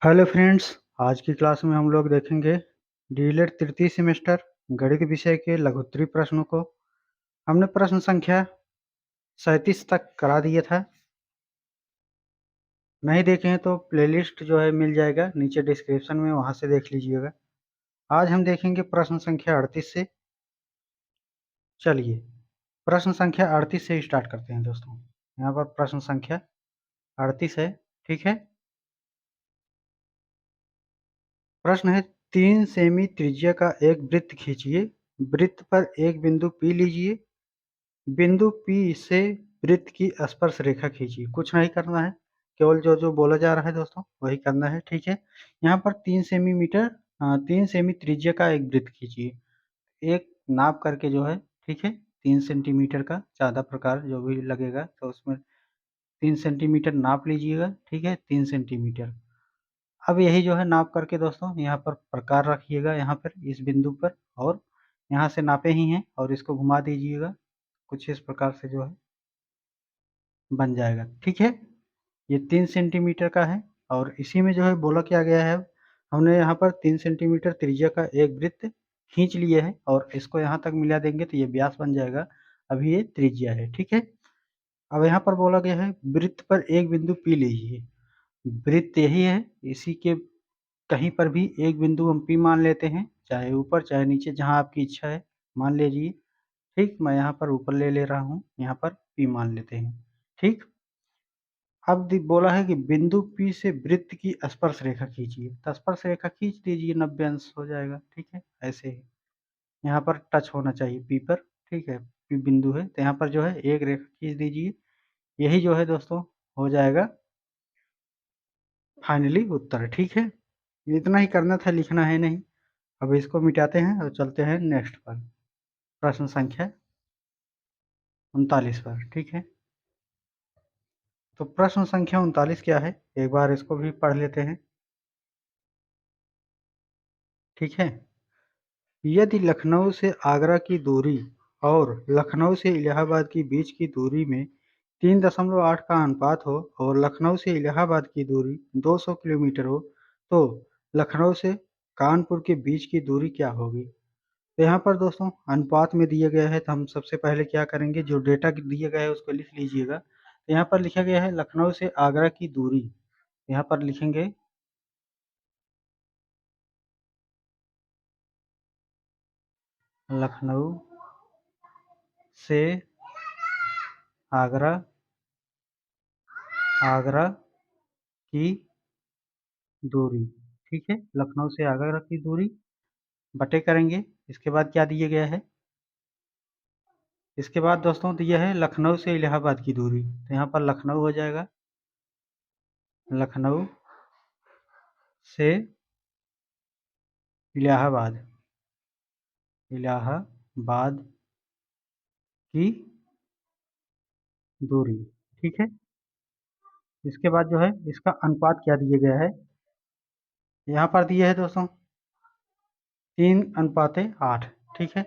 Hello friends, आज की class में हम लोग देखेंगे डीएलएड तृतीय सेमेस्टर गणित विषय के लघुत्तरीय प्रश्नों को। हमने प्रश्न संख्या 37 तक करा दिया था। नहीं देखे हैं तो प्लेलिस्ट जो है मिल जाएगा नीचे डिस्क्रिप्शन में, वहां से देख लीजिएगा। आज हम देखेंगे प्रश्न संख्या 38 से। चलिए प्रश्न संख्या 38 से स्टार्ट करते हैं दोस्तों। यहाँ पर प्रश्न संख्या 38 है, ठीक है। प्रश्न है, 3 सेमी त्रिज्या का एक वृत्त खींचिए। वृत्त पर एक बिंदु P लीजिए। बिंदु P से वृत्त की स्पर्श रेखा खींचिए। कुछ नहीं करना है, केवल जो जो बोला जा रहा है दोस्तों वही करना है, ठीक है। यहाँ पर 3 सेमी त्रिज्या का एक वृत्त खींचिए। एक नाप करके जो है, ठीक है, 3 सेंटीमीटर का ज़्यादा प्रकार जो भी लगेगा तो उसमें 3 सेंटीमीटर नाप लीजिएगा, ठीक है, 3 सेंटीमीटर। अब यही जो है नाप करके दोस्तों यहाँ पर प्रकार रखिएगा, यहाँ पर इस बिंदु पर, और यहाँ से नापे ही हैं और इसको घुमा दीजिएगा। कुछ इस प्रकार से जो है बन जाएगा, ठीक है। ये 3 सेंटीमीटर का है और इसी में जो है बोला क्या गया है, हमने यहाँ पर 3 सेंटीमीटर त्रिज्या का एक वृत्त खींच लिए है और इसको यहाँ तक मिला देंगे तो ये व्यास बन जाएगा। अभी ये त्रिज्या है, ठीक है। अब यहाँ पर बोला गया है वृत्त पर एक बिंदु P लीजिए। वृत्त यही है, इसी के कहीं पर भी एक बिंदु हम P मान लेते हैं, चाहे ऊपर चाहे नीचे, जहाँ आपकी इच्छा है मान लीजिए। ठीक, मैं यहाँ पर ऊपर ले रहा हूँ, यहाँ पर P मान लेते हैं, ठीक। अब बोला है कि बिंदु P से वृत्त की स्पर्श रेखा खींचिए, तो स्पर्श रेखा खींच दीजिए, 90 अंश हो जाएगा, ठीक है। ऐसे ही यहाँ पर टच होना चाहिए P पर, ठीक है। P बिंदु है तो यहाँ पर जो है एक रेखा खींच दीजिए। यही जो है दोस्तों हो जाएगा फाइनली उत्तर, ठीक है। इतना ही करना था, लिखना है नहीं। अब इसको मिटाते हैं और चलते हैं नेक्स्ट पर, प्रश्न संख्या 39 पर, ठीक है। तो प्रश्न संख्या 39 क्या है, एक बार इसको भी पढ़ लेते हैं, ठीक है। यदि लखनऊ से आगरा की दूरी और लखनऊ से इलाहाबाद के बीच की दूरी में 3.8 का अनुपात हो और लखनऊ से इलाहाबाद की दूरी 200 किलोमीटर हो, तो लखनऊ से कानपुर के बीच की दूरी क्या होगी। तो यहाँ पर दोस्तों अनुपात में दिया गया है, तो हम सबसे पहले क्या करेंगे, जो डेटा दिया गया है उसको लिख लीजिएगा। तो यहाँ पर लिखा गया है लखनऊ से आगरा की दूरी, यहाँ पर लिखेंगे लखनऊ से आगरा आगरा की दूरी, ठीक है। लखनऊ से आगरा की दूरी बटे करेंगे। इसके बाद क्या दिया गया है, इसके बाद दोस्तों दिया है लखनऊ से इलाहाबाद की दूरी, तो यहाँ पर लखनऊ हो जाएगा, लखनऊ से इलाहाबाद इलाहाबाद की दूरी, ठीक है। इसके बाद जो है इसका अनुपात क्या दिया गया है, यहाँ पर दिया है दोस्तों 3:8, ठीक है।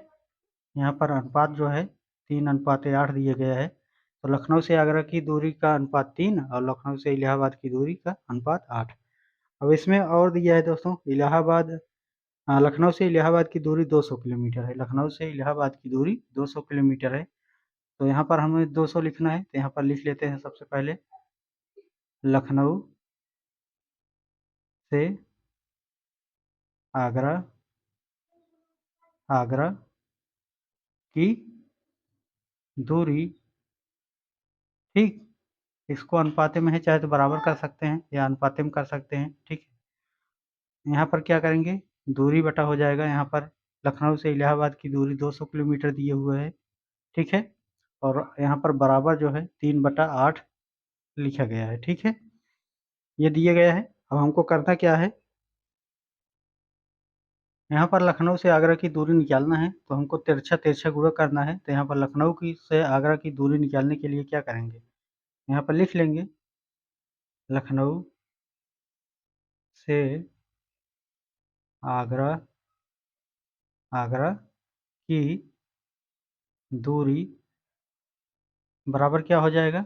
यहाँ पर अनुपात जो है 3:8 दिया गया है। तो लखनऊ से आगरा की दूरी का अनुपात 3 और लखनऊ से इलाहाबाद की दूरी का अनुपात 8। अब इसमें और दिया है दोस्तों लखनऊ से इलाहाबाद की दूरी 200 किलोमीटर है। लखनऊ से इलाहाबाद की दूरी 200 किलोमीटर है, तो यहाँ पर हमें 200 लिखना है, तो यहाँ पर लिख लेते हैं सबसे पहले लखनऊ से आगरा आगरा की दूरी, ठीक। इसको अनुपाते में है, चाहे तो बराबर कर सकते हैं या अनुपाते में कर सकते हैं, ठीक है। यहाँ पर क्या करेंगे, दूरी बटा हो जाएगा, यहाँ पर लखनऊ से इलाहाबाद की दूरी 200 किलोमीटर दिए हुए है, ठीक है। और यहाँ पर बराबर जो है 3/8 लिखा गया है, ठीक है। ये दिया गया है। अब हमको करना क्या है, यहाँ पर लखनऊ से आगरा की दूरी निकालना है, तो हमको तिरछा तिरछा गुणा करना है। तो यहाँ पर लखनऊ की से आगरा की दूरी निकालने के लिए क्या करेंगे, यहाँ पर लिख लेंगे लखनऊ से आगरा आगरा की दूरी बराबर क्या हो जाएगा,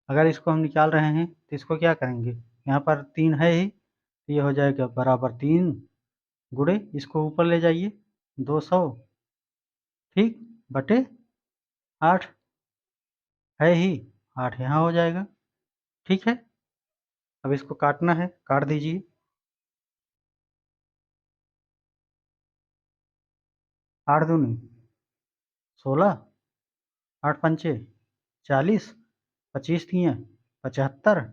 अगर इसको हम निकाल रहे हैं तो इसको क्या करेंगे, यहाँ पर 3 है ही, तो ये हो जाएगा बराबर 3 गुणे इसको ऊपर ले जाइए 200 ठीक बटे 8 है ही 8 यहाँ हो जाएगा ठीक है। अब इसको काटना है, काट दीजिए। 8 दूनी 16, 8 पंचे 40, 25 तियाँ 75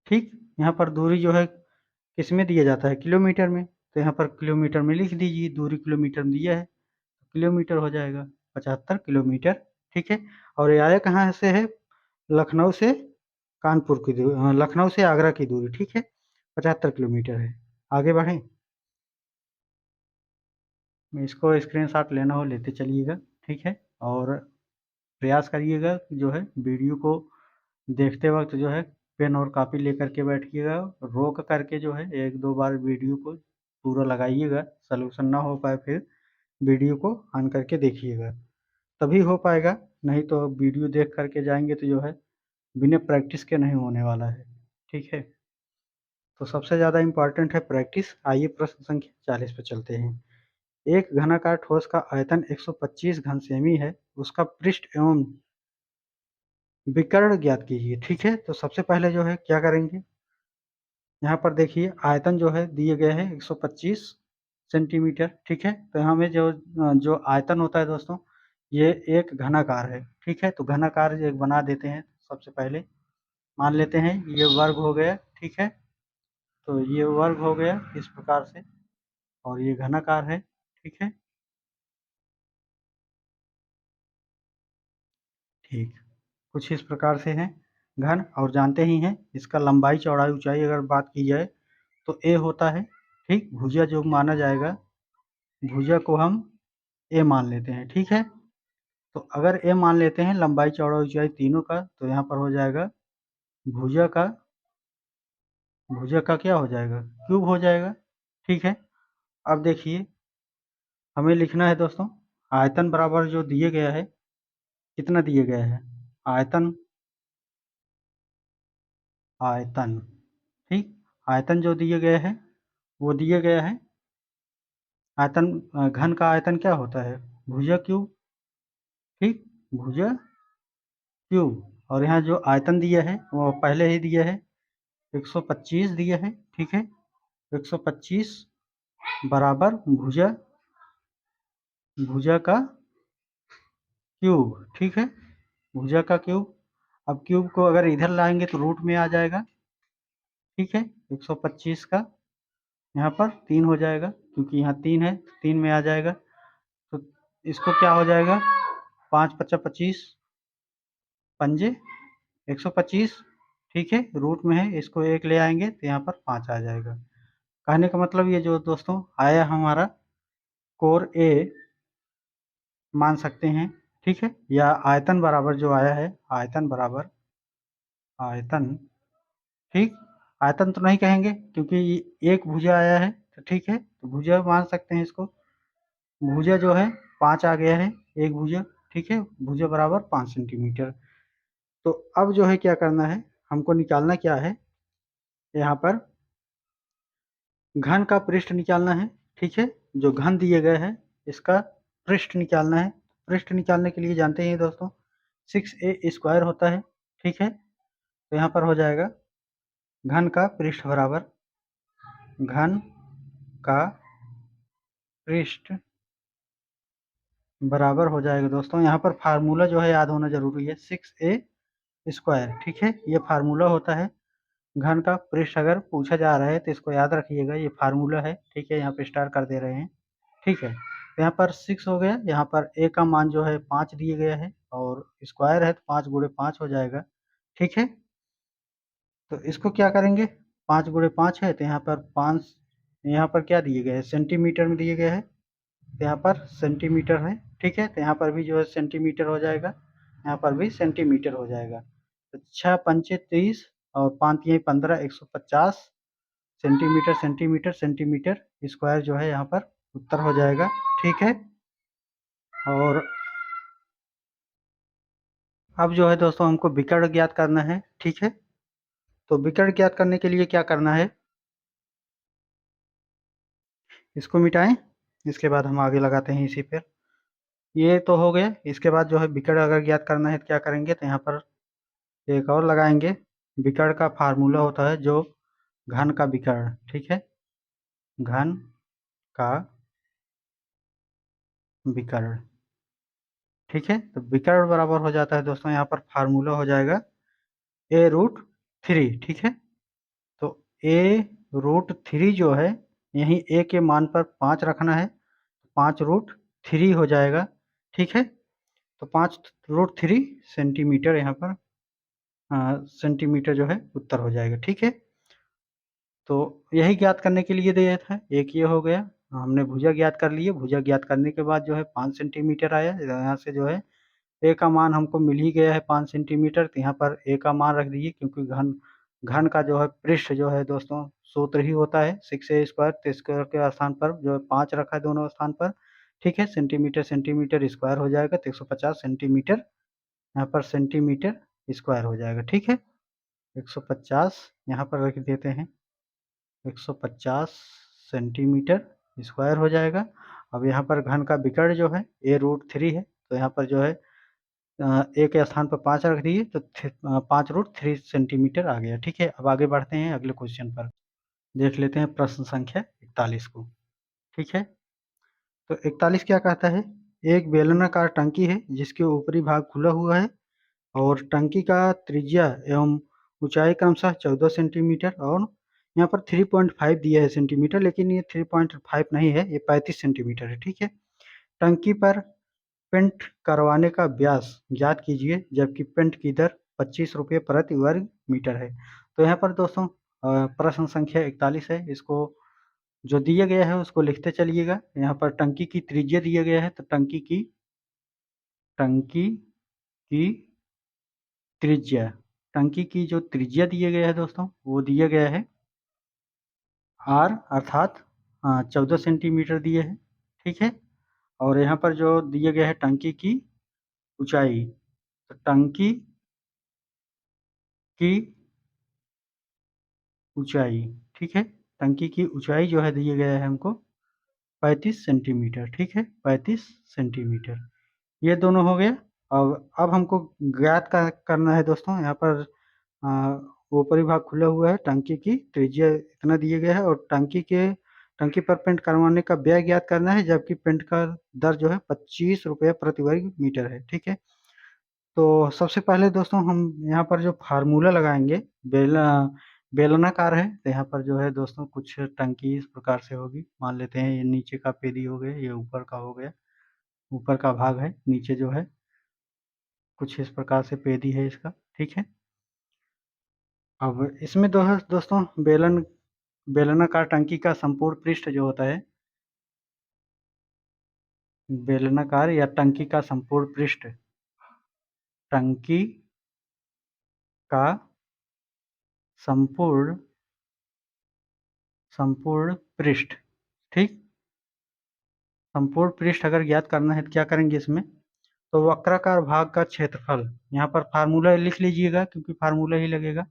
ठीक। यहाँ पर दूरी जो है किस में दिया जाता है, किलोमीटर में, तो यहाँ पर किलोमीटर में लिख दीजिए, दूरी किलोमीटर में दिया है किलोमीटर हो जाएगा 75 किलोमीटर ठीक है। और ये आया कहाँ से है, लखनऊ से कानपुर की दूरी, लखनऊ से आगरा की दूरी ठीक है, 75 किलोमीटर है। आगे बढ़ें, इसको स्क्रीनशॉट लेना हो लेते चलिएगा ठीक है। और प्रयास करिएगा जो है वीडियो को देखते वक्त जो है पेन और कापी लेकर के बैठिएगा, रोक करके जो है 1-2 बार वीडियो को पूरा लगाइएगा, सलूशन ना हो पाए फिर वीडियो को ऑन करके देखिएगा, तभी हो पाएगा। नहीं तो वीडियो देख करके जाएंगे तो जो है बिना प्रैक्टिस के नहीं होने वाला है ठीक है। तो सबसे ज़्यादा इम्पॉर्टेंट है प्रैक्टिस। आइए प्रश्न संख्या 40 पे चलते हैं। एक घनाकार ठोस का आयतन 125 घन सेमी है, उसका पृष्ठ एवं विकर्ण ज्ञात कीजिए ठीक है। तो सबसे पहले जो है क्या करेंगे, यहाँ पर देखिए आयतन जो है दिए गए हैं 125 सेंटीमीटर ठीक है। तो हमें जो जो आयतन होता है दोस्तों, ये एक घनाकार है ठीक है। तो घनाकार एक बना देते हैं, सबसे पहले मान लेते हैं ये वर्ग हो गया ठीक है। तो ये वर्ग हो गया इस प्रकार से, और ये घनाकार है ठीक है। ठीक, कुछ इस प्रकार से है घन, और जानते ही हैं इसका लंबाई चौड़ाई ऊंचाई अगर बात की जाए तो ए होता है ठीक। भुजा जो माना जाएगा, भुजा को हम ए मान लेते हैं ठीक है। तो अगर ए मान लेते हैं लंबाई चौड़ाई ऊंचाई तीनों का, तो यहाँ पर हो जाएगा भुजा का, भुजा का क्या हो जाएगा, क्यूब हो जाएगा ठीक है। अब देखिए हमें लिखना है दोस्तों, आयतन बराबर जो दिए गया है, कितना दिए गया है, आयतन, आयतन ठीक। आयतन जो दिए गए हैं वो दिए गया है आयतन, घन का आयतन क्या होता है, भुजा क्यूब ठीक, भुजा क्यूब। और यहाँ जो आयतन दिया है वो पहले ही दिया है 125 दिया है ठीक है। 125 बराबर भुजा, भुजा का क्यूब ठीक है, भुजा का क्यूब। अब क्यूब को अगर इधर लाएंगे तो रूट में आ जाएगा ठीक है। 125 का यहाँ पर 3 हो जाएगा, क्योंकि यहाँ 3 है, 3 में आ जाएगा। तो इसको क्या हो जाएगा, 5 पचा 25 पंजे 125 ठीक है, रूट में है, इसको 1 ले आएंगे तो यहाँ पर 5 आ जाएगा। कहने का मतलब ये जो दोस्तों आया हमारा कोर ए मान सकते हैं ठीक है। या आयतन बराबर जो आया है, आयतन बराबर, आयतन ठीक, आयतन तो नहीं कहेंगे क्योंकि एक भुजा आया है तो ठीक है, तो भुजा मान सकते हैं इसको। भुजा जो है 5 आ गया है, एक भुजा ठीक है, भुजा बराबर 5 सेंटीमीटर। तो अब जो है क्या करना है, हमको निकालना क्या है, यहाँ पर घन का पृष्ठ निकालना है ठीक है। जो घन दिए गए हैं इसका पृष्ठ निकालना है। पृष्ठ निकालने के लिए जानते हैं दोस्तों 6a² होता है ठीक है। तो यहाँ पर हो जाएगा घन का पृष्ठ बराबर, घन का पृष्ठ बराबर हो जाएगा दोस्तों, यहाँ पर फार्मूला जो है याद होना जरूरी है, 6a² ठीक है। ये फार्मूला होता है घन का पृष्ठ, अगर पूछा जा रहा है तो इसको याद रखिएगा, ये फार्मूला है ठीक है। यहाँ पे स्टार कर दे रहे हैं ठीक है। तो यहाँ पर 6 हो गया, यहाँ पर a का मान जो है 5 दिया गया है, और स्क्वायर है तो 5 गुणे 5 हो जाएगा ठीक है। तो इसको क्या करेंगे, 5 गुणे 5 है तो यहाँ पर 5, यहाँ पर क्या दिए गए हैं, सेंटीमीटर में दिए गए हैं, तो यहाँ पर सेंटीमीटर है ठीक है। तो यहाँ पर भी जो है सेंटीमीटर हो जाएगा, यहाँ पर भी सेंटीमीटर हो जाएगा। तो 6 पंचे 30 और 5 तियाई 15, 150 सेंटीमीटर सेंटीमीटर सेंटीमीटर स्क्वायर जो है यहाँ पर उत्तर हो जाएगा ठीक है। और अब जो है दोस्तों हमको विकर्ण ज्ञात करना है ठीक है। तो विकर्ण ज्ञात करने के लिए क्या करना है, इसको मिटाएं, इसके बाद हम आगे लगाते हैं इसी पर। ये तो हो गया। इसके बाद जो है विकर्ण अगर ज्ञात करना है तो क्या करेंगे, तो यहाँ पर एक और लगाएंगे। विकर्ण का फार्मूला होता है जो घन का विकर्ण, ठीक है, घन का विकर्ण, ठीक है। तो विकर्ण बराबर हो जाता है दोस्तों, यहाँ पर फार्मूला हो जाएगा a√3, ठीक है। तो a√3 जो है, यहीं a के मान पर 5 रखना है, 5√3 हो जाएगा, ठीक है। तो 5√3 सेंटीमीटर यहाँ पर सेंटीमीटर जो है उत्तर हो जाएगा, ठीक है। तो यही ज्ञात करने के लिए दिया था। एक ये हो गया, हमने भुजा ज्ञात कर लिए। भुजा ज्ञात करने के बाद जो है 5 सेंटीमीटर आया, यहाँ से जो है ए का मान हमको मिल ही गया है 5 सेंटीमीटर। तो यहाँ पर ए का मान रख दीजिए, क्योंकि घन घन का जो है पृष्ठ जो है दोस्तों सूत्र ही होता है 6a²। तो स्क्वायर के स्थान पर जो है 5 रखा है दोनों स्थान पर, ठीक है। सेंटीमीटर सेंटीमीटर स्क्वायर हो जाएगा, तो 150 सेंटीमीटर यहाँ पर सेंटीमीटर स्क्वायर हो जाएगा, ठीक है। 150 यहाँ पर रख देते हैं, 150 सेंटीमीटर स्क्वायर हो जाएगा। अब यहाँ पर घन का विकर्ण जो है a√3 है, तो यहाँ पर जो है ए के स्थान पर 5 रख दिए, तो 5√3 सेंटीमीटर आ गया, ठीक है। अब आगे बढ़ते हैं अगले क्वेश्चन पर। देख लेते हैं प्रश्न संख्या 41 को, ठीक है। तो 41 क्या कहता है, एक बेलनाकार टंकी है जिसके ऊपरी भाग खुला हुआ है और टंकी का त्रिज्या एवं ऊंचाई क्रमशः 14 सेंटीमीटर और यहाँ पर 3.5 दिया है सेंटीमीटर, लेकिन ये 3.5 नहीं है, ये 35 सेंटीमीटर है, ठीक है। टंकी पर पेंट करवाने का व्यास ज्ञात कीजिए, जबकि पेंट की दर 25 रुपये प्रति वर्ग मीटर है। तो यहाँ पर दोस्तों प्रश्न संख्या 41 है, इसको जो दिया गया है उसको लिखते चलिएगा। यहाँ पर टंकी की त्रिज्या दिया गया है, तो टंकी की त्रिज्या, टंकी की जो त्रिज्या दिया गया है दोस्तों, वो दिया गया है r, अर्थात 14 सेंटीमीटर दिए है, ठीक है। और यहाँ पर जो दिया गया है टंकी की ऊंचाई, तो टंकी की ऊंचाई, ठीक है, टंकी की ऊंचाई जो है दिया गया है हमको 35 सेंटीमीटर, ठीक है, 35 सेंटीमीटर। ये दोनों हो गया। अब हमको ज्ञात करना है दोस्तों, यहाँ पर ऊपरी भाग खुला हुआ है, टंकी की त्रिज्या इतना दिया गया है और टंकी पर पेंट करवाने का व्यय ज्ञात करना है, जबकि पेंट का दर जो है 25 रुपये प्रति वर्ग मीटर है, ठीक है। तो सबसे पहले दोस्तों हम यहाँ पर जो फार्मूला लगाएंगे, बेलनाकार है, तो यहाँ पर जो है दोस्तों कुछ टंकी इस प्रकार से होगी। मान लेते हैं ये नीचे का पेदी हो गया, ये ऊपर का हो गया, ऊपर का भाग है, नीचे जो है कुछ इस प्रकार से पेदी है इसका, ठीक है। अब इसमें दोस्तों बेलनाकार टंकी का संपूर्ण पृष्ठ जो होता है, बेलनाकार या टंकी का संपूर्ण पृष्ठ, टंकी का संपूर्ण संपूर्ण पृष्ठ, ठीक। संपूर्ण पृष्ठ अगर ज्ञात करना है तो क्या करेंगे इसमें, तो वक्राकार भाग का क्षेत्रफल, यहाँ पर फार्मूला लिख लीजिएगा क्योंकि फार्मूला ही लगेगा।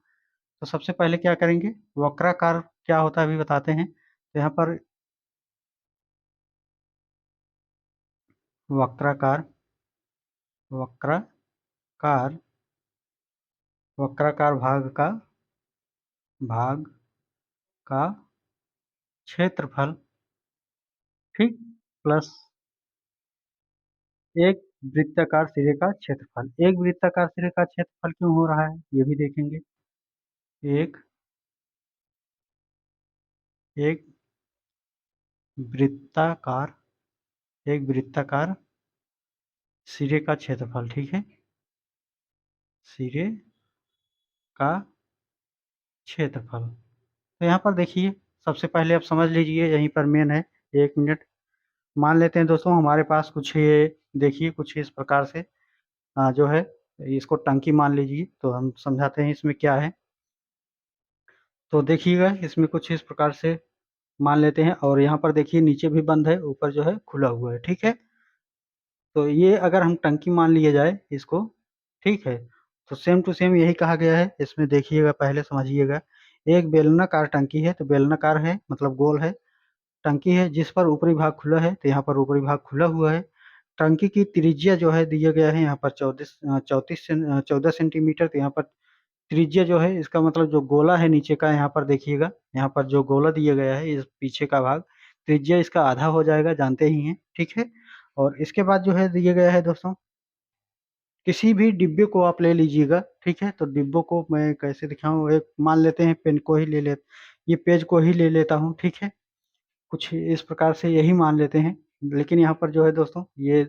तो सबसे पहले क्या करेंगे, वक्राकार क्या होता है अभी बताते हैं। तो यहाँ पर वक्राकार वक्राकार वक्राकार भाग का क्षेत्रफल, ठीक, प्लस एक वृत्ताकार सिरे का क्षेत्रफल। एक वृत्ताकार सिरे का क्षेत्रफल क्यों हो रहा है ये भी देखेंगे। एक एक वृत्ताकार एक वृत्ताकार सिरे का क्षेत्रफल, ठीक है, सिरे का क्षेत्रफल। तो यहाँ पर देखिए, सबसे पहले आप समझ लीजिए, यहीं पर मेन है। 1 मिनट मान लेते हैं दोस्तों, हमारे पास कुछ ये देखिए कुछ इस प्रकार से जो है इसको टंकी मान लीजिए। तो हम समझाते हैं इसमें क्या है। तो देखिएगा इसमें कुछ इस प्रकार से मान लेते हैं, और यहाँ पर देखिए नीचे भी बंद है, ऊपर जो है खुला हुआ है, ठीक है। तो ये अगर हम टंकी मान लिया जाए इसको, ठीक है, तो सेम टू सेम यही कहा गया है। इसमें देखिएगा, पहले समझिएगा, एक बेलनाकार टंकी है, तो बेलनाकार है मतलब गोल है, टंकी है जिस पर ऊपरी भाग खुला है, तो यहाँ पर ऊपरी भाग खुला हुआ है। टंकी की त्रिज्या जो है दिया गया है यहाँ पर 14 सेंटीमीटर। तो यहाँ पर त्रिज्या जो है इसका मतलब जो गोला है नीचे का, यहाँ पर देखिएगा, यहाँ पर जो गोला दिया गया है इस पीछे का भाग, त्रिज्या इसका आधा हो जाएगा, जानते ही हैं, ठीक है। और इसके बाद जो है दिया गया है दोस्तों, किसी भी डिब्बे को आप ले लीजिएगा, ठीक है। तो डिब्बों को मैं कैसे दिखाऊं, एक मान लेते हैं पेन को ही ले ले, ये पेज को ही ले लेता हूँ, ठीक है। कुछ इस प्रकार से यही मान लेते हैं, लेकिन यहाँ पर जो है दोस्तों ये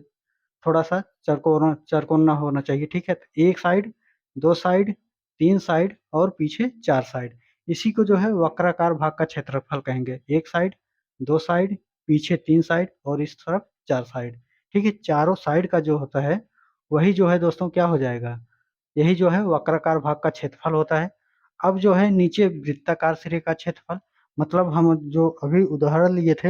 थोड़ा-सा चरकोना चरकोना होना चाहिए, ठीक है। तो 1 साइड, 2 साइड, 3 साइड और पीछे 4 साइड, इसी को जो है वक्राकार भाग का क्षेत्रफल कहेंगे। 1 साइड, 2 साइड, पीछे 3 साइड और इस तरफ 4 साइड, ठीक है। चारों साइड का जो होता है, वही जो है दोस्तों क्या हो जाएगा, यही जो है वक्राकार भाग का क्षेत्रफल होता है। अब जो है नीचे वृत्ताकार सिरे का क्षेत्रफल, मतलब हम जो अभी उदाहरण लिए थे,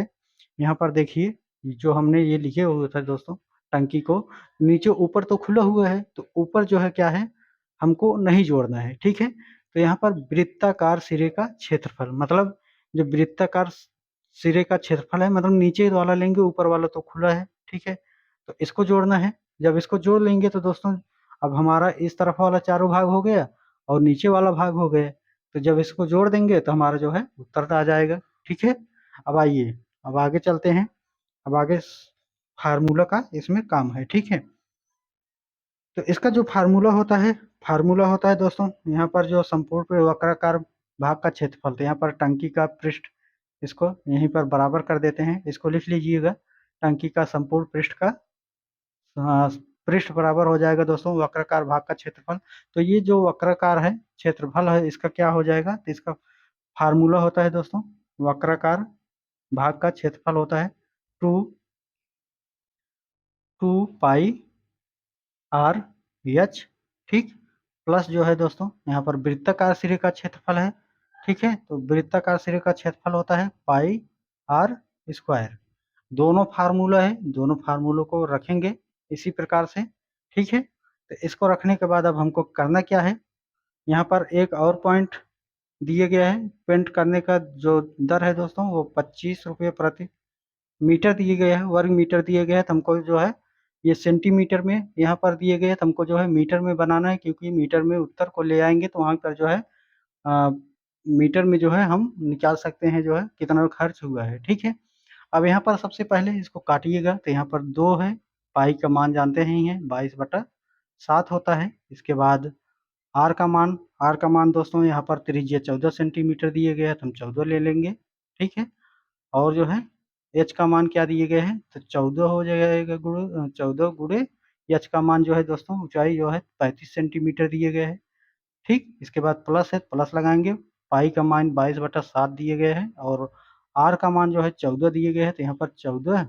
यहाँ पर देखिए, जो हमने ये लिखे हुए थे दोस्तों, टंकी को नीचे ऊपर तो खुला हुआ है, तो ऊपर जो है क्या है, हमको नहीं जोड़ना है, ठीक है। तो यहाँ पर वृत्ताकार सिरे का क्षेत्रफल, मतलब जो वृत्ताकार सिरे का क्षेत्रफल है, मतलब नीचे वाला लेंगे, ऊपर वाला तो खुला है, ठीक है। तो इसको जोड़ना है। जब इसको जोड़ लेंगे तो दोस्तों अब हमारा इस तरफ वाला चारों भाग हो गया और नीचे वाला भाग हो गया। तो जब इसको जोड़ देंगे तो हमारा जो है उत्तर आ जाएगा, ठीक है। अब आइए, अब आगे चलते हैं। अब आगे फार्मूला का इसमें काम है, ठीक है। तो इसका जो फार्मूला होता है दोस्तों, यहाँ पर जो संपूर्ण वक्राकार भाग का क्षेत्रफल, तो यहाँ पर टंकी का पृष्ठ, इसको यहीं पर बराबर कर देते हैं, इसको लिख लीजिएगा। टंकी का संपूर्ण पृष्ठ का पृष्ठ बराबर हो जाएगा दोस्तों वक्राकार भाग का क्षेत्रफल। तो ये जो वक्राकार है क्षेत्रफल है, इसका क्या हो जाएगा, तो इसका फार्मूला होता है दोस्तों, वक्राकार भाग का क्षेत्रफल होता है two two pi r h, ठीक। प्लस जो है दोस्तों यहाँ पर वृत्ताकार सिरे का क्षेत्रफल है, ठीक है। तो वृत्ताकार सिरे का क्षेत्रफल होता है पाई आर स्क्वायर। दोनों फार्मूला है, दोनों फार्मूलों को रखेंगे इसी प्रकार से, ठीक है। तो इसको रखने के बाद अब हमको करना क्या है, यहाँ पर एक और पॉइंट दिए गया है। पेंट करने का जो दर है दोस्तों वो 25 रुपये प्रति मीटर दिए गए हैं, वर्ग मीटर दिए गए हैं। तो हमको जो है ये सेंटीमीटर में यहाँ पर दिए गए हैं, तो हमको जो है मीटर में बनाना है, क्योंकि मीटर में उत्तर को ले आएंगे तो वहाँ पर जो है अ, मीटर में जो है हम निकाल सकते हैं जो है कितना खर्च हुआ है, ठीक है। अब यहाँ पर सबसे पहले इसको काटिएगा, तो यहाँ पर 2 है, पाई का मान जानते ही हैं 22/7 होता है। इसके बाद आर का मान दोस्तों यहाँ पर त्रिज्या 14 सेंटीमीटर दिए गए हैं, तो हम 14 ले लेंगे, ठीक है। और जो है एच का मान क्या दिए गए हैं, तो 14 हो जाएगा, 14 गुणे एच का मान जो है दोस्तों, ऊंचाई जो है 35 सेंटीमीटर दिए गए हैं, ठीक। इसके बाद प्लस है, प्लस लगाएंगे। पाई का मान 22/7 दिए गए हैं और आर का मान जो है 14 दिए गए हैं, तो यहाँ पर 14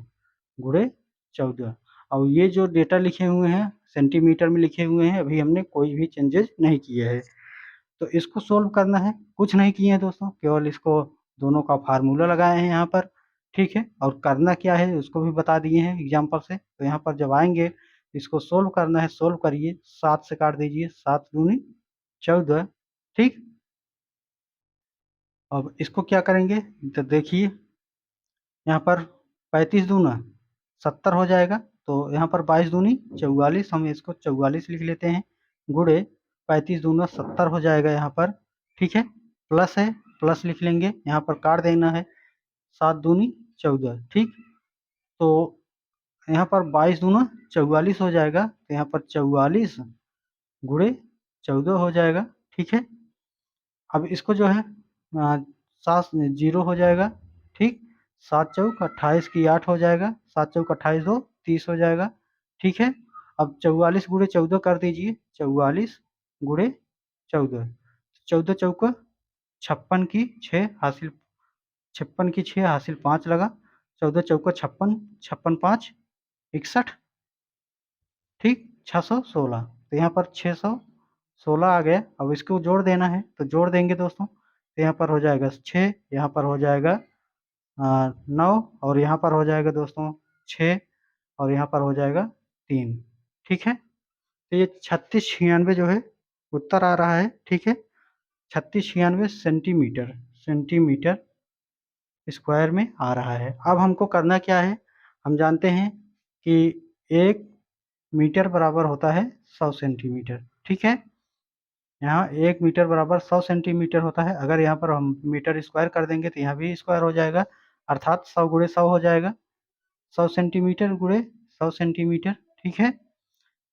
गुणे 14। और ये जो डेटा लिखे हुए हैं सेंटीमीटर में लिखे हुए हैं, अभी हमने कोई भी चेंजेस नहीं किए हैं। तो इसको सोल्व करना है, कुछ नहीं किए हैं दोस्तों, केवल इसको दोनों का फार्मूला लगाए हैं यहाँ पर, ठीक है। और करना क्या है उसको भी बता दिए हैं एग्जाम्पल से। तो यहाँ पर जब आएंगे इसको सोल्व करना है, सोल्व करिए, 7 से काट दीजिए, 7 दूनी 14, ठीक। अब इसको क्या करेंगे, तो देखिए यहाँ पर 35 दूना 70 हो जाएगा, तो यहाँ पर 22 दूनी 44, हम इसको 44 लिख लेते हैं, गुड़े 35 दूना 70 हो जाएगा यहाँ पर, ठीक है। प्लस है, प्लस लिख लेंगे, यहाँ पर काट देना है, 7 दूनी 14, ठीक। तो यहाँ पर 22 दूना 44 हो जाएगा, तो यहाँ पर 44 गुड़े 14 हो जाएगा, ठीक है। अब इसको जो है 7 जीरो हो जाएगा, ठीक। 7 चौक 28 की 8 हो जाएगा, 7 चौक 28 दो 30 हो जाएगा, ठीक है। अब 44 गुड़े 14 कर दीजिए, 44 गुड़े 14, 14 चौक 56 की 6 हासिल, 56 की 6 हासिल 5 लगा, 14 चौका 56, 56 5 61, ठीक। 616, तो यहाँ पर 616 आ गया। अब इसको जोड़ देना है, तो जोड़ देंगे दोस्तों, तो यहाँ पर हो जाएगा 6, यहाँ पर हो जाएगा 9 और यहाँ पर हो जाएगा दोस्तों 6 और यहाँ पर हो जाएगा 3, ठीक है। तो ये 3696 जो है उत्तर आ रहा है, ठीक है। 3696 सेंटीमीटर, सेंटीमीटर स्क्वायर में आ रहा है। अब हमको करना क्या है, हम जानते हैं कि 1 मीटर बराबर होता है 100 सेंटीमीटर, ठीक है। यहाँ 1 मीटर बराबर 100 सेंटीमीटर होता है। अगर यहाँ पर हम मीटर स्क्वायर कर देंगे तो यहाँ भी स्क्वायर हो जाएगा, अर्थात 100 गुणे 100 हो जाएगा, 100 सेंटीमीटर गुणे 100 सेंटीमीटर, ठीक है।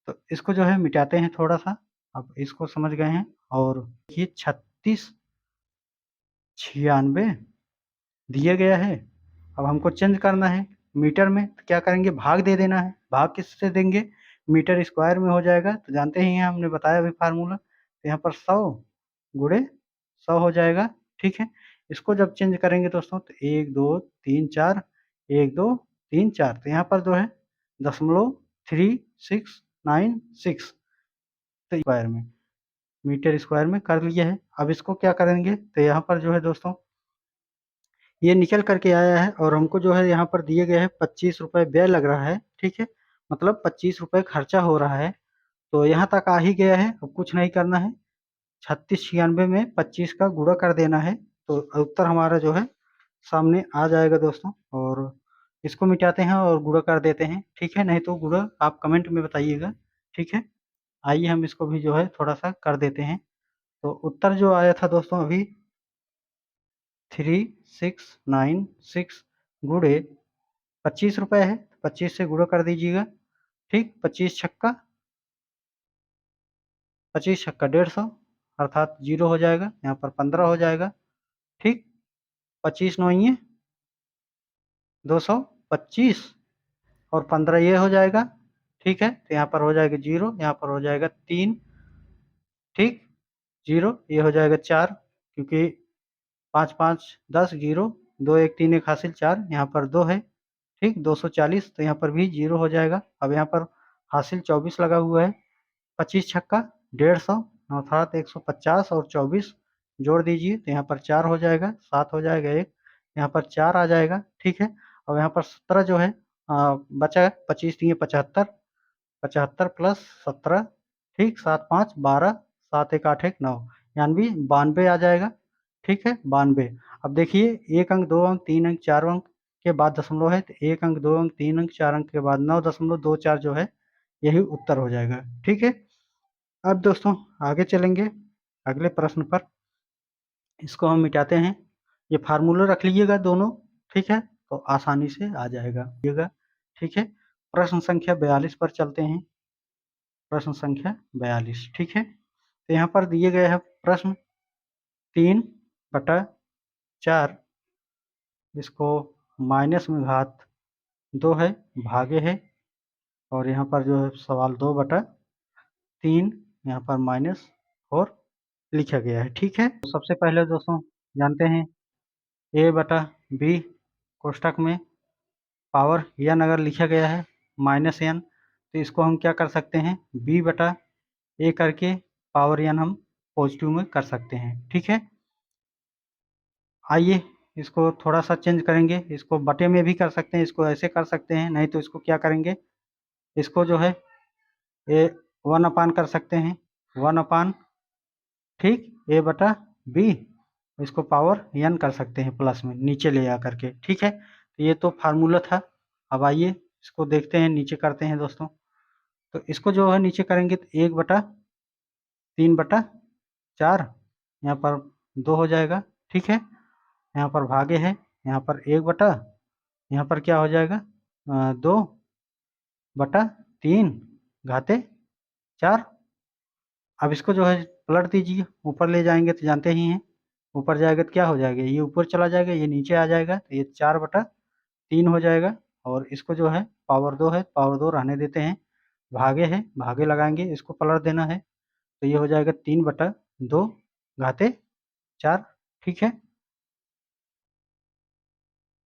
तो इसको जो है मिटाते हैं थोड़ा सा, अब इसको समझ गए हैं। और ये 3696 दिया गया है। अब हमको चेंज करना है मीटर में, तो क्या करेंगे, भाग दे देना है। भाग किससे देंगे, मीटर स्क्वायर में हो जाएगा, तो जानते ही हैं, हमने बताया अभी फार्मूला। तो यहाँ पर 100 गुणे 100 हो जाएगा, ठीक है। इसको जब चेंज करेंगे दोस्तों तो 1 2 3 4, 1 2 3 4, तो यहाँ पर जो है 0.3696 तो स्क्वायर में, मीटर स्क्वायर में कर लिया है। अब इसको क्या करेंगे, तो यहाँ पर जो है दोस्तों ये निकल करके आया है, और हमको जो है यहाँ पर दिए गए हैं 25 रुपये व्यय लग रहा है, ठीक है। मतलब 25 रुपये खर्चा हो रहा है। तो यहाँ तक आ ही गया है, अब कुछ नहीं करना है। 3696 में 25 का गुणा कर देना है, तो उत्तर हमारा जो है सामने आ जाएगा दोस्तों। और इसको मिटाते हैं और गुणा कर देते हैं, ठीक है। नहीं तो गुणा आप कमेंट में बताइएगा, ठीक है। आइए हम इसको भी जो है थोड़ा सा कर देते हैं। तो उत्तर जो आया था दोस्तों अभी 3696 गुणे 25 रुपये है, 25 से गुणा कर दीजिएगा, ठीक। 25 छक्का 150, अर्थात 0 हो जाएगा, यहाँ पर 15 हो जाएगा, ठीक। 25 नौइये 225 और 15 ये हो जाएगा, ठीक है। तो यहाँ पर हो जाएगा 0, यहाँ पर हो जाएगा 3, ठीक। 0 ये हो जाएगा 4, क्योंकि 5 5 10 0, 2 1 3 1 हासिल 4, यहाँ पर 2 है, ठीक। 240, तो यहाँ पर भी 0 हो जाएगा। अब यहाँ पर हासिल 24 लगा हुआ है, 25 छक्का 150, अर्थात 150 और 24 जोड़ दीजिए, तो यहाँ पर 4 हो जाएगा, 7 हो जाएगा, 1 यहाँ पर 4 आ जाएगा, ठीक है। और यहाँ पर 17 जो है बचा है, 25 3 75, 75 प्लस 17, ठीक। 7 5 12, 7 1 8 1 9, यानी 92 आ जाएगा, ठीक है, 92। अब देखिए 1 अंक 2 अंक 3 अंक 4 अंक के बाद दशमलव है, तो 1 अंक 2 अंक 3 अंक 4 अंक के बाद 9.24 जो है यही उत्तर हो जाएगा, ठीक है। अब दोस्तों आगे चलेंगे अगले प्रश्न पर। इसको हम मिटाते हैं, ये फार्मूला रख लीजिएगा दोनों, ठीक है, तो आसानी से आ जाएगा, ठीक है। प्रश्न संख्या 42 पर चलते हैं। प्रश्न संख्या 42, ठीक है। तो यहाँ पर दिए गए हैं प्रश्न 3/4, इसको माइनस में घात 2 है, भागे है, और यहाँ पर जो है सवाल 2/3 यहाँ पर -4 लिखा गया है, ठीक है। तो सबसे पहले दोस्तों जानते हैं a/b कोष्ठक में पावर n अगर लिखा गया है -n, तो इसको हम क्या कर सकते हैं, b/a करके पावर n हम पॉजिटिव में कर सकते हैं, ठीक है। आइए इसको थोड़ा सा चेंज करेंगे, इसको बटे में भी कर सकते हैं, इसको ऐसे कर सकते हैं, नहीं तो इसको क्या करेंगे, इसको जो है ए 1/, कर सकते हैं 1/, ठीक, a/b, इसको पावर n कर सकते हैं प्लस में नीचे ले आ करके, ठीक है। तो ये तो फार्मूला था। अब आइए इसको देखते हैं, नीचे करते हैं दोस्तों। तो इसको जो है नीचे करेंगे तो 1/3/4 यहाँ पर 2 हो जाएगा, ठीक है। यहाँ पर भागे है, यहाँ पर 1/, यहाँ पर क्या हो जाएगा 2/3 घाते 4। अब इसको जो है पलट दीजिए, ऊपर ले जाएंगे तो जानते ही हैं, ऊपर जाएगा तो क्या हो जाएगा, ये ऊपर चला जाएगा, ये नीचे आ जाएगा, तो ये 4/3 हो जाएगा। और इसको जो है पावर 2 है, पावर 2 रहने देते हैं, भागे है, भागे लगाएंगे, इसको पलट देना है, तो ये हो जाएगा 3/2 घाते 4, ठीक है।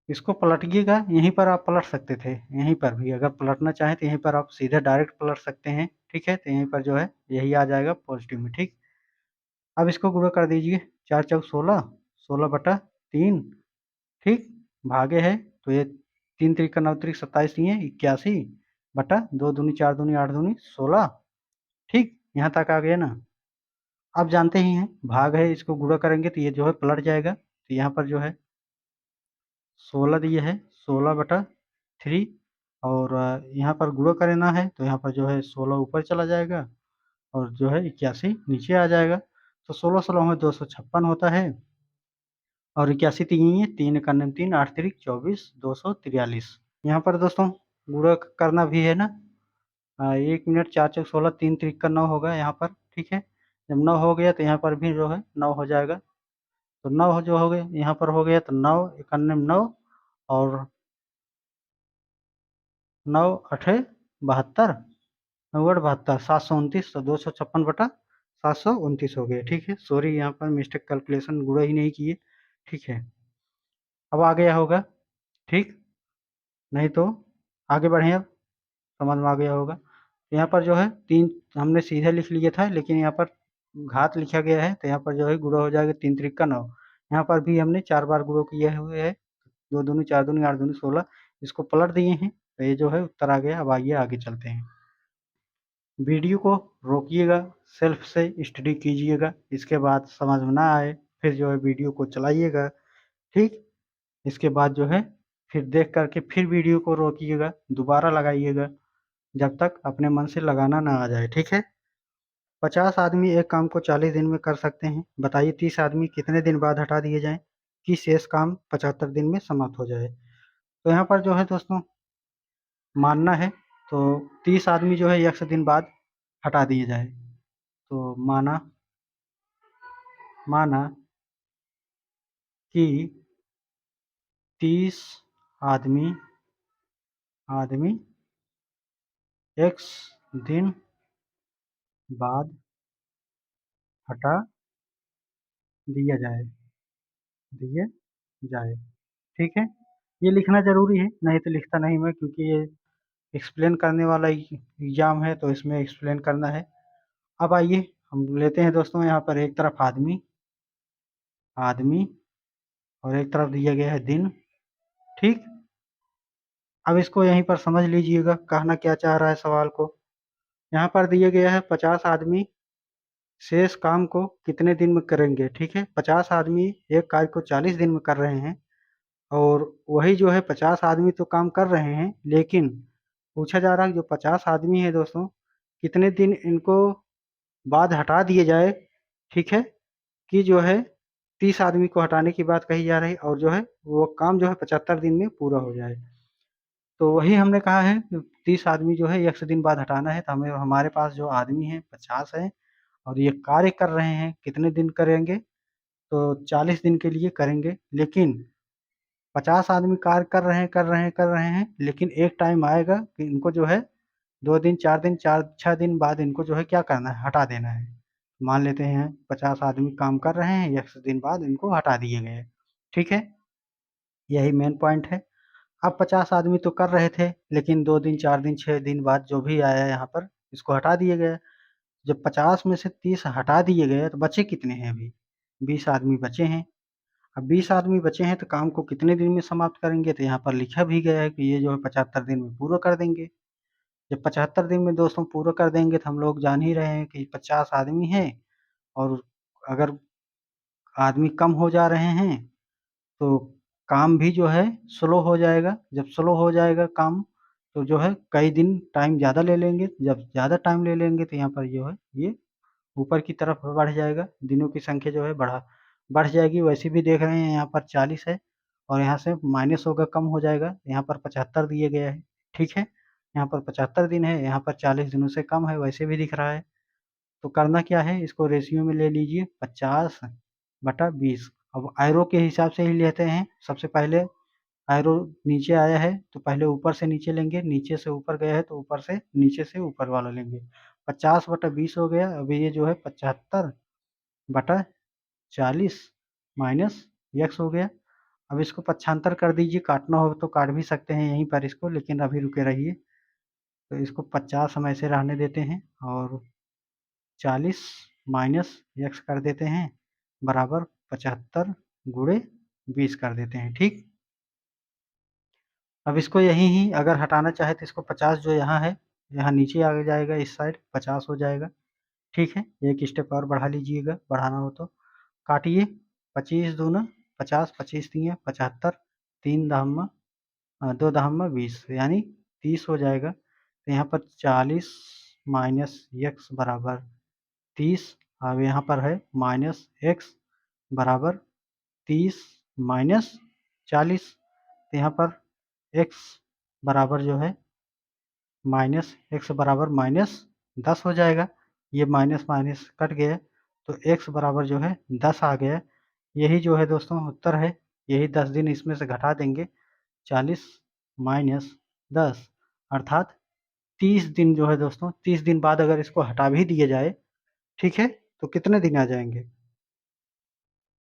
इसको पलटिएगा, यहीं पर आप पलट सकते थे, यहीं पर भी अगर पलटना चाहें तो यहीं पर आप सीधे डायरेक्ट पलट सकते हैं, ठीक है। तो यहीं पर जो है यही आ जाएगा पॉजिटिव में, ठीक। अब इसको गुणा कर दीजिए, 4 चौक 16, 16/3, ठीक, भागे है, तो ये 3 त्रिक 9 त्रिक 27, 81 बटा 2 दूनी 4 दूनी 8 दूनी 16, ठीक। यहाँ तक आ गया ना। अब जानते ही हैं भाग है, इसको गुणा करेंगे तो ये जो है पलट जाएगा, तो यहाँ पर जो है 16 दिए है, 16/3 और यहाँ पर गुणा करना है तो यहाँ पर जो है 16 ऊपर चला जाएगा और जो है 81 नीचे आ जाएगा। तो 16 16 में 256 होता है और 81 तीन है, 3 इक्यानवे 3 8 तिरिक 24 243। यहाँ पर दोस्तों गुणा करना भी है ना। 1 मिनट 4 चौक 16 3 तिरिक का 9 होगा यहाँ पर, ठीक है। जब 9 हो गया तो यहाँ पर भी जो है 9 हो जाएगा। तो 9 जो हो गए यहाँ पर हो गया तो 9 इक्यानवे 9 और 9 अठे 72 72 729 तो 256/729 हो गया, ठीक है। सॉरी यहाँ पर मिस्टेक कैलकुलेशन गुणा ही नहीं किए, ठीक है। अब आ गया होगा, ठीक। नहीं तो आगे बढ़ें, अब समझ में आ गया होगा। यहाँ पर जो है 3 हमने सीधे लिख लिया था, लेकिन यहाँ पर घात लिखा गया है तो यहाँ पर जो है गुणा हो जाएगा 3 तिरिक का 9। यहाँ पर भी हमने 4 बार गुणा किए हुए है, 2 दूनी 4 दूनी 8 दूनी 16, इसको पलट दिए हैं तो ये जो है उत्तर आ गया। अब आइए आगे चलते हैं। वीडियो को रोकिएगा, सेल्फ से स्टडी कीजिएगा, इसके बाद समझ में ना आए फिर जो है वीडियो को चलाइएगा, ठीक। इसके बाद जो है फिर देख करके फिर वीडियो को रोकिएगा, दोबारा लगाइएगा जब तक अपने मन से लगाना ना आ जाए, ठीक है। 50 आदमी एक काम को 40 दिन में कर सकते हैं, बताइए 30 आदमी कितने दिन बाद हटा दिए जाएं कि शेष काम 75 दिन में समाप्त हो जाए। तो यहाँ पर जो है दोस्तों मानना है तो 30 आदमी जो है 100 दिन बाद हटा दिए जाए। तो माना माना कि 30 आदमी आदमी x दिन बाद हटा दिया जाए दिए जाए, ठीक है। ये लिखना ज़रूरी है, नहीं तो लिखता नहीं मैं, क्योंकि ये एक्सप्लेन करने वाला एग्ज़ाम है तो इसमें एक्सप्लेन करना है। अब आइए हम लेते हैं दोस्तों यहाँ पर एक तरफ आदमी आदमी और एक तरफ दिया गया है दिन, ठीक। अब इसको यहीं पर समझ लीजिएगा कहना क्या चाह रहा है सवाल को। यहाँ पर दिया गया है 50 आदमी शेष काम को कितने दिन में करेंगे, ठीक है। 50 आदमी एक कार्य को 40 दिन में कर रहे हैं और वही जो है 50 आदमी तो काम कर रहे हैं, लेकिन पूछा जा रहा है जो 50 आदमी है दोस्तों कितने दिन इनको बाद हटा दिए जाए, ठीक है। कि जो है 30 आदमी को हटाने की बात कही जा रही और जो है वो काम जो है 75 दिन में पूरा हो जाए। तो वही हमने कहा है कि 30 आदमी जो है 100 दिन बाद हटाना है, तो हमें हमारे पास जो आदमी है 50 है और ये कार्य कर रहे हैं, कितने दिन करेंगे तो 40 दिन के लिए करेंगे। लेकिन 50 आदमी कार्य कर रहे हैं, लेकिन एक टाइम आएगा कि इनको जो है 2 दिन 4 दिन 4-6 दिन बाद इनको जो है क्या करना है, हटा देना है। मान लेते हैं 50 आदमी काम कर रहे हैं, 100 दिन बाद इनको हटा दिए गए, ठीक है। यही मेन पॉइंट है। अब 50 आदमी तो कर रहे थे, लेकिन 2 दिन 4 दिन 6 दिन बाद जो भी आया यहाँ पर इसको हटा दिए गए। जब 50 में से 30 हटा दिए गए तो बचे कितने हैं अभी? 20 आदमी बचे हैं। अब 20 आदमी बचे हैं तो काम को कितने दिन में समाप्त करेंगे? तो यहाँ पर लिखा भी गया है कि ये जो है 75 दिन में पूरा कर देंगे। जब 75 दिन में दोस्तों पूरा कर देंगे तो हम लोग जान ही रहे हैं कि 50 आदमी हैं और अगर आदमी कम हो जा रहे हैं तो काम भी जो है स्लो हो जाएगा। जब स्लो हो जाएगा काम तो जो है कई दिन टाइम ज़्यादा ले लेंगे। जब ज़्यादा टाइम ले लेंगे तो यहाँ पर जो है ये ऊपर की तरफ बढ़ जाएगा, दिनों की संख्या जो है बढ़ जाएगी। वैसे भी देख रहे हैं यहाँ पर 40 है और यहाँ से माइनस होगा, कम हो जाएगा। यहाँ पर 75 दिए गया है, ठीक है। यहाँ पर 75 दिन है, यहाँ पर 40 दिनों से कम है, वैसे भी दिख रहा है। तो करना क्या है, इसको रेशियो में ले लीजिए 50/20। अब एरो के हिसाब से ही लेते हैं। सबसे पहले एरो नीचे आया है तो पहले ऊपर से नीचे लेंगे, नीचे से ऊपर गया है तो ऊपर से नीचे से ऊपर वाला लेंगे। 50/20 हो गया। अब ये जो है 75/40 माइनस x हो गया। अब इसको पक्षांतर कर दीजिए, काटना हो तो काट भी सकते हैं यहीं पर इसको, लेकिन अभी रुके रहिए। तो इसको 50 हम ऐसे रहने देते हैं और 40 माइनस x कर देते हैं बराबर 75 गुणे 20 कर देते हैं, ठीक। अब इसको यहीं ही अगर हटाना चाहे तो इसको 50 जो यहाँ है, यहाँ नीचे आ जाएगा, इस साइड 50 हो जाएगा, ठीक है। एक स्टेप और बढ़ा लीजिएगा, बढ़ाना हो तो काटिए। 25 दूना 50, 25 तिया 75, 3 दहम्मा 2 दहम्मा 20 यानी 30 हो जाएगा। तो यहाँ पर 40 माइनस एक्स बराबर 30। अब यहाँ पर है माइनस एक्स बराबर 30 माइनस 40। तो यहाँ पर एक्स बराबर जो है माइनस एक्स बराबर माइनस 10 हो जाएगा। ये माइनस माइनस कट गया तो एक्स बराबर जो है 10 आ गया। यही जो है दोस्तों उत्तर है। यही 10 दिन इसमें से घटा देंगे 40 माइनस 10 अर्थात 30 दिन जो है दोस्तों 30 दिन बाद अगर इसको हटा भी दिया जाए, ठीक है, तो कितने दिन आ जाएंगे?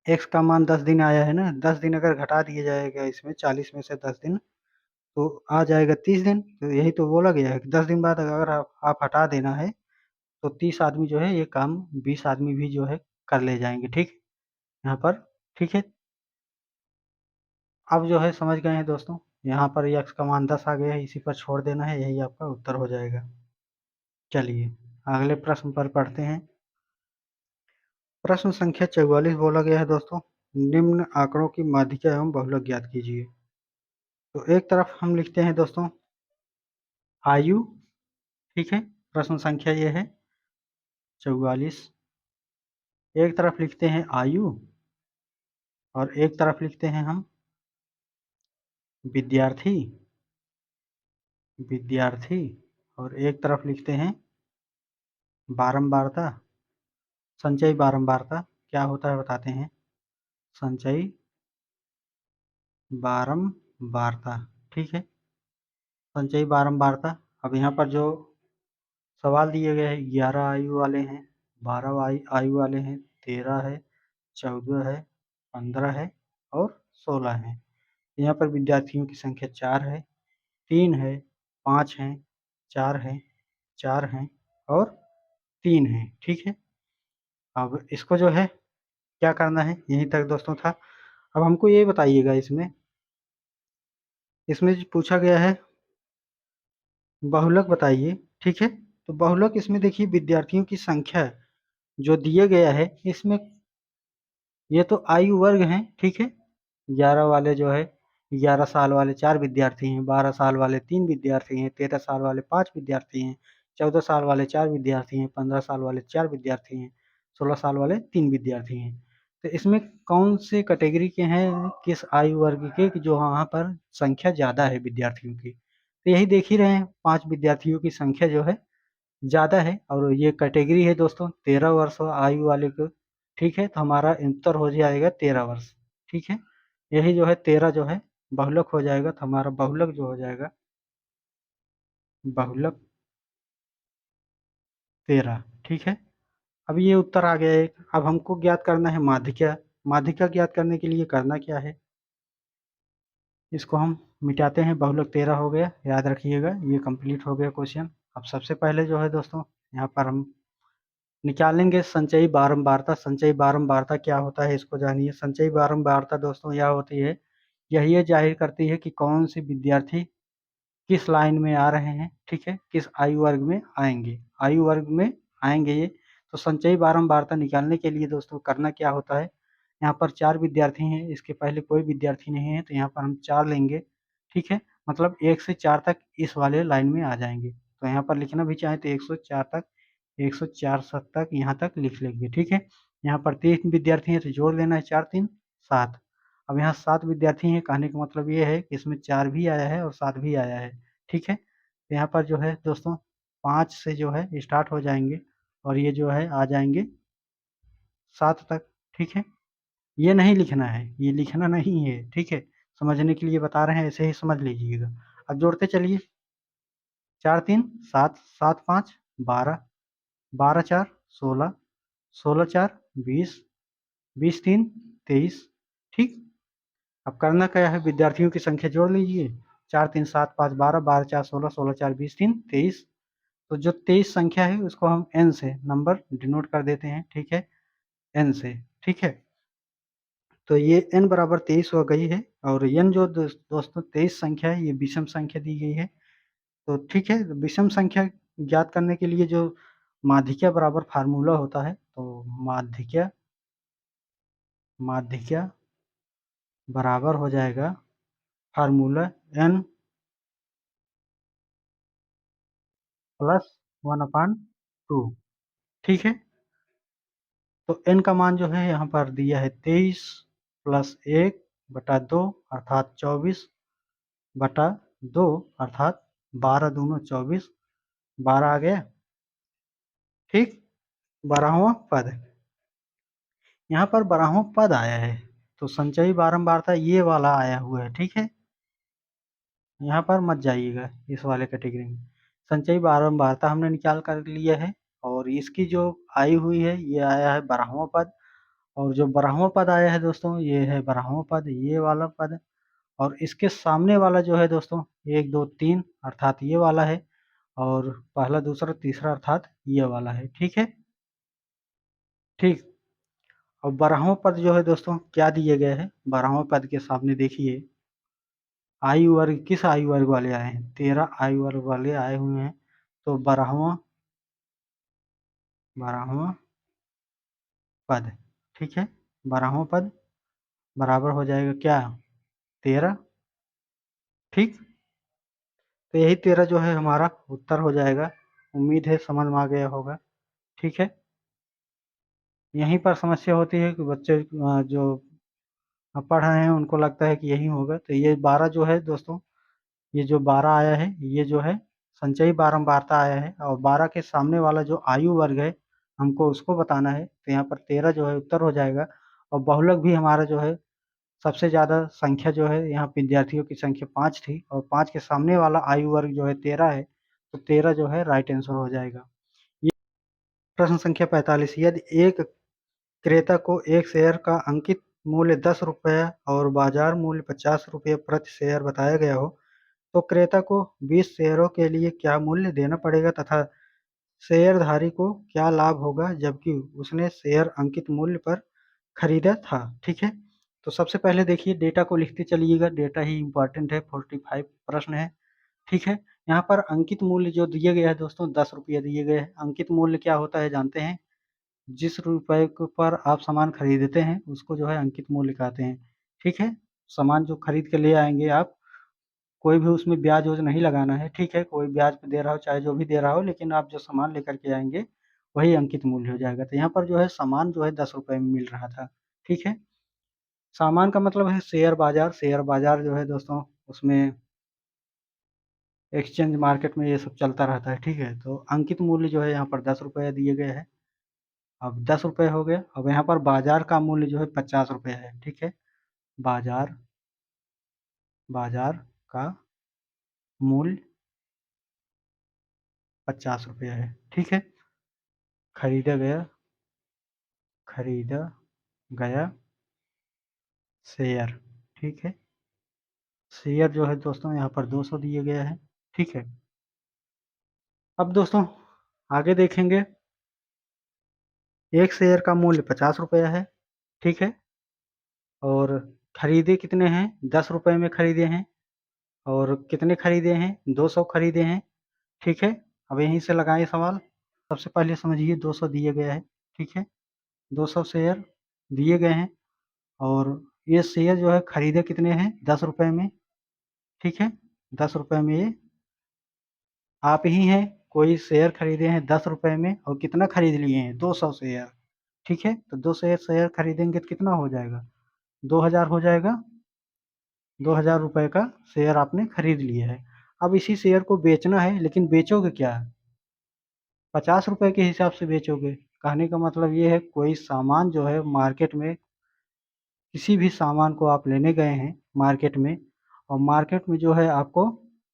एक्स का मान 10 दिन आया है ना, 10 दिन अगर घटा दिया जाएगा इसमें 40 में से 10 दिन तो आ जाएगा 30 दिन। तो यही तो बोला गया है कि 10 दिन बाद अगर आप हटा देना है तो 30 आदमी जो है ये काम 20 आदमी भी जो है कर ले जाएंगे। ठीक, यहाँ पर ठीक है। अब जो है समझ गए हैं दोस्तों, यहाँ पर एक्स का मान 10 आ गया है, इसी पर छोड़ देना है, यही आपका उत्तर हो जाएगा। चलिए अगले प्रश्न पर पढ़ते हैं। प्रश्न संख्या 44 बोला गया है दोस्तों, निम्न आंकड़ों की माध्यिका एवं बहुलक ज्ञात कीजिए। तो एक तरफ हम लिखते हैं दोस्तों आयु, ठीक है, प्रश्न संख्या ये है 44। एक तरफ लिखते हैं आयु और एक तरफ लिखते हैं हम विद्यार्थी, विद्यार्थी और एक तरफ लिखते हैं बारंबारता, संचयी बारंबारता। क्या होता है बताते हैं, संचयी बारंबारता, ठीक है, संचयी बारंबारता। अब यहाँ पर जो सवाल दिए गए हैं 11 आयु वाले हैं, 12 आयु वाले हैं, 13 है, 14 है, 15 है और 16 है। यहाँ पर विद्यार्थियों की संख्या 4 है, 3 है, 5 है, 4 है, 4 है और 3 है। ठीक है, अब इसको जो है क्या करना है, यहीं तक दोस्तों था। अब हमको ये बताइएगा, इसमें इसमें जो पूछा गया है बहुलक बताइए, ठीक है। तो बहुलक इसमें देखिए विद्यार्थियों की संख्या जो दिए गया है इसमें ये तो आयु वर्ग हैं, ठीक है। 11 वाले जो है 11 साल वाले 4 विद्यार्थी हैं, 12 साल वाले 3 विद्यार्थी हैं, 13 साल वाले 5 विद्यार्थी हैं, 14 साल वाले 4 विद्यार्थी हैं, 15 साल वाले 4 विद्यार्थी हैं, 16 साल वाले 3 विद्यार्थी हैं। तो इसमें कौन से कैटेगरी के हैं, किस आयु वर्ग के जो वहाँ पर संख्या ज़्यादा है विद्यार्थियों की? तो यही देख ही रहे हैं, 5 विद्यार्थियों की संख्या जो है ज़्यादा है और ये कैटेगरी है दोस्तों 13 वर्ष आयु वाले को। ठीक है, तो हमारा उत्तर हो जाएगा 13 वर्ष। ठीक है, यही जो है 13 जो है बहुलक हो जाएगा, तो हमारा बहुलक जो हो जाएगा बहुलक 13। ठीक है, अब ये उत्तर आ गया एक। अब हमको ज्ञात करना है माध्यिका। माध्यिका ज्ञात करने के लिए करना क्या है, इसको हम मिटाते हैं। बहुलक 13 हो गया, याद रखिएगा, ये कंप्लीट हो गया क्वेश्चन। अब सबसे पहले जो है दोस्तों यहाँ पर हम निकालेंगे संचयी बारंबारता। संचयी बारंबारता क्या होता है इसको जानिए। संचयी बारंबारता दोस्तों यह होती है, यह ये जाहिर करती है कि कौन से विद्यार्थी किस लाइन में आ रहे हैं, ठीक है, किस आयु वर्ग में आएंगे, आयु वर्ग में आएंगे ये। तो संचयी बारंबारता निकालने के लिए दोस्तों करना क्या होता है, यहाँ पर 4 विद्यार्थी हैं, इसके पहले कोई विद्यार्थी नहीं है, तो यहाँ पर हम 4 लेंगे, ठीक है, मतलब 1 से 4 तक इस वाले लाइन में आ जाएंगे। तो यहाँ पर लिखना भी चाहें तो 104 तक, 104 तक यहाँ तक लिख लेंगे। ठीक है, यहाँ पर 3 विद्यार्थी हैं तो जोड़ लेना है, 4 3 7। अब यहाँ 7 विद्यार्थी हैं, कहने का मतलब ये है कि इसमें 4 भी आया है और 7 भी आया है। ठीक है, तो यहाँ पर जो है दोस्तों 5 से जो है स्टार्ट हो जाएंगे और ये जो है आ जाएंगे 7 तक। ठीक है, ये नहीं लिखना है, ये लिखना नहीं है, ठीक है, समझने के लिए बता रहे हैं, ऐसे ही समझ लीजिएगा। अब जोड़ते चलिए, 4 3 7, 7 5 12, 12 4 16, 16 4 20, 20 3 23। ठीक, अब करना क्या है, विद्यार्थियों की संख्या जोड़ लीजिए, 4 3 7 5 12, 12 4 16, 16 4 20 3 23। तो जो 23 संख्या है उसको हम n से नंबर डिनोट कर देते हैं, ठीक है, n से। ठीक है, तो ये n बराबर 23 हो गई है और n जो दोस्तों 23 संख्या है ये विषम संख्या दी गई है। तो ठीक है, विषम संख्या ज्ञात करने के लिए जो माध्यिका बराबर फार्मूला होता है, तो माध्यिका माध्यिका बराबर हो जाएगा फार्मूला n प्लस 1/2। ठीक है, तो n का मान जो है यहाँ पर दिया है 23 प्लस 1/2 अर्थात 24/2 अर्थात 12 दूनो 24, 12 आ गया। ठीक, 12वां पद, यहाँ पर 12वां पद आया है तो संचयी बारंबारता ये वाला आया हुआ है। ठीक है, यहाँ पर मत जाइएगा इस वाले कैटेगरी में। संचयी बारंबारता हमने निकाल कर लिया है और इसकी जो आई हुई है ये आया है 12वां पद, और जो 12वां पद आया है दोस्तों ये है 12वां पद, ये वाला पद, और इसके सामने वाला जो है दोस्तों 1 2 3 अर्थात ये वाला है, और पहला दूसरा तीसरा अर्थात ये वाला है। ठीक है, ठीक। और 12वां पद जो है दोस्तों क्या दिए गए हैं, 12वां पद के सामने देखिए आयु वर्ग किस आयु वर्ग वाले आए हैं, 13 आयु वर्ग वाले आए हुए हैं। तो 12वां पद, ठीक है, 12वां पद बराबर हो जाएगा क्या, 13। ठीक, तो यही 13 जो है हमारा उत्तर हो जाएगा। उम्मीद है समझ में आ गया होगा। ठीक है, यहीं पर समस्या होती है कि बच्चे जो पढ़ रहे हैं उनको लगता है कि यही होगा। तो ये 12 जो है दोस्तों, ये जो 12 आया है ये जो है संचयी बारंबारता आया है, और 12 के सामने वाला जो आयु वर्ग है हमको उसको बताना है। तो यहाँ पर 13 जो है उत्तर हो जाएगा। और बहुलक भी हमारा जो है सबसे ज़्यादा संख्या जो है यहाँ विद्यार्थियों की संख्या 5 थी, और 5 के सामने वाला आयु वर्ग जो है 13 है, तो 13 जो है राइट आंसर हो जाएगा। ये प्रश्न संख्या 45, यदि एक क्रेता को एक शेयर का अंकित मूल्य 10 रुपये और बाजार मूल्य 50 रुपये प्रति शेयर बताया गया हो, तो क्रेता को 20 शेयरों के लिए क्या मूल्य देना पड़ेगा तथा शेयरधारी को क्या लाभ होगा जबकि उसने शेयर अंकित मूल्य पर खरीदा था। ठीक है, तो सबसे पहले देखिए डेटा को लिखते चलिएगा, डेटा ही इंपॉर्टेंट है, 45 प्रश्न है। ठीक है, यहाँ पर अंकित मूल्य जो दिए गए हैं दोस्तों 10 रुपये दिए गए हैं। अंकित मूल्य क्या होता है जानते हैं, जिस रुपए पर आप सामान खरीदते हैं उसको जो है अंकित मूल्य कहते हैं। ठीक है, सामान जो खरीद के ले आएंगे आप, कोई भी उसमें ब्याज वोज नहीं लगाना है। ठीक है, कोई ब्याज पे दे रहा हो चाहे जो भी दे रहा हो, लेकिन आप जो सामान लेकर के आएंगे वही अंकित मूल्य हो जाएगा। तो यहाँ पर जो है सामान जो है 10 रुपये में मिल रहा था। ठीक है, सामान का मतलब है शेयर बाजार, शेयर बाजार जो है दोस्तों उसमें एक्सचेंज मार्केट में ये सब चलता रहता है। ठीक है, तो अंकित मूल्य जो है यहाँ पर 10 रुपये दिए गए हैं। अब 10 रुपये हो गया, अब यहाँ पर बाजार का मूल्य जो है 50 रुपये है। ठीक है, बाजार बाजार का मूल्य 50 रुपये है। ठीक है, खरीदा गया खरीदा गया शेयर। ठीक है, शेयर जो है दोस्तों यहाँ पर 200 दिए गया है। ठीक है, अब दोस्तों आगे देखेंगे, एक शेयर का मूल्य 50 रुपया है। ठीक है, और खरीदे कितने हैं, 10 रुपये में खरीदे हैं, और कितने खरीदे हैं, 200 खरीदे हैं। ठीक है, अब यहीं से लगाएं सवाल। सबसे पहले समझिए 200 दिए गया है। ठीक है, 200 शेयर दिए गए हैं, और ये शेयर जो है खरीदे कितने हैं, 10 रुपये में। ठीक है, 10 रुपये में ये आप ही हैं, कोई शेयर खरीदे हैं 10 रुपये में, और कितना खरीद लिए हैं, 200 शेयर। ठीक है, तो 200 शेयर खरीदेंगे तो कितना हो जाएगा, 2000 हो जाएगा। 2000 रुपये का शेयर आपने खरीद लिया है। अब इसी शेयर को बेचना है, लेकिन बेचोगे क्या, 50 रुपये के हिसाब से बेचोगे। कहने का मतलब ये है, कोई सामान जो है मार्केट में, किसी भी सामान को आप लेने गए हैं मार्केट में, और मार्केट में जो है आपको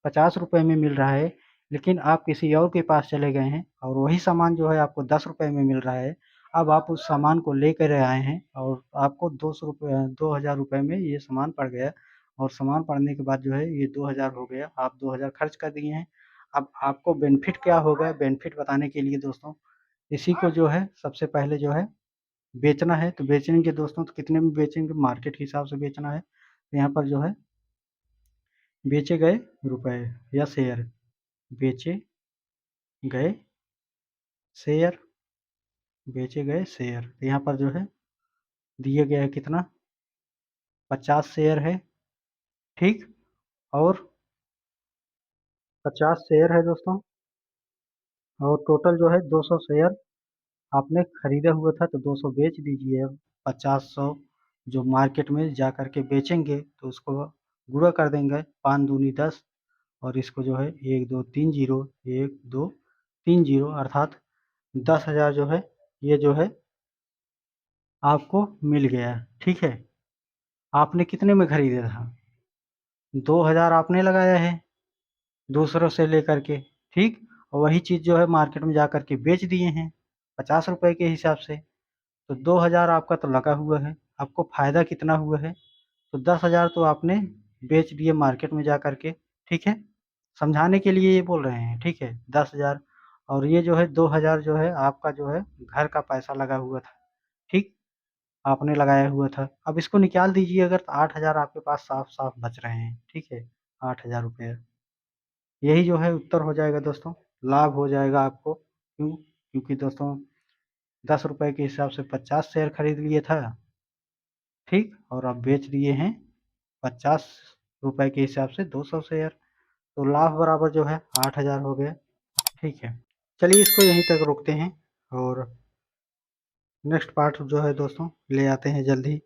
50 रुपये में मिल रहा है, लेकिन आप किसी और के पास चले गए हैं और वही सामान जो है आपको 10 रुपये में मिल रहा है। अब आप उस सामान को लेकर आए हैं और आपको 2000 रुपये में ये सामान पड़ गया, और सामान पड़ने के बाद जो है ये 2000 हो गया, आप 2000 खर्च कर दिए हैं। अब आपको बेनिफिट क्या होगा, बेनिफिट बताने के लिए दोस्तों इसी को जो है सबसे पहले जो है बेचना है। तो बेचेंगे दोस्तों तो कितने में बेचेंगे, मार्केट के हिसाब से बेचना है। तो यहाँ पर जो है बेचे गए रुपए या शेयर, बेचे गए शेयर, बेचे गए शेयर, तो यहाँ पर जो है दिए गए है कितना, 50 शेयर है। ठीक, और 50 शेयर है दोस्तों, और टोटल जो है 200 शेयर आपने खरीदा हुआ था, तो 200 बेच दीजिए अब। 50 100 जो मार्केट में जा करके बेचेंगे तो उसको गुणा कर देंगे, 5 दूनी 10, और इसको जो है 1 2 3 जीरो, 1 2 3 जीरो, अर्थात 10,000 जो है ये जो है आपको मिल गया। ठीक है, आपने कितने में खरीदा था? 2,000 आपने लगाया है दूसरों से लेकर के, ठीक। और वही चीज़ जो है मार्केट में जा करके बेच दिए हैं 50 रुपए के हिसाब से। तो 2,000 आपका तो लगा हुआ है, आपको फायदा कितना हुआ है? तो 10,000 तो आपने बेच दिए मार्केट में जा करके। ठीक है, समझाने के लिए ये बोल रहे हैं। ठीक है, 10,000, और ये जो है 2,000 जो है आपका जो है घर का पैसा लगा हुआ था। ठीक, आपने लगाया हुआ था। अब इसको निकाल दीजिए अगर, तो 8,000 आपके पास साफ साफ बच रहे हैं। ठीक है, 8,000 रुपये, यही जो है उत्तर हो जाएगा दोस्तों। लाभ हो जाएगा आपको, क्यों? क्योंकि दोस्तों 10 रुपए के हिसाब से 50 शेयर खरीद लिए था, ठीक, और अब बेच दिए हैं 50 रुपए के हिसाब से 200 शेयर, तो लाभ बराबर जो है 8,000 हो गया। ठीक है, चलिए इसको यहीं तक रोकते हैं, और नेक्स्ट पार्ट जो है दोस्तों ले आते हैं जल्द ही।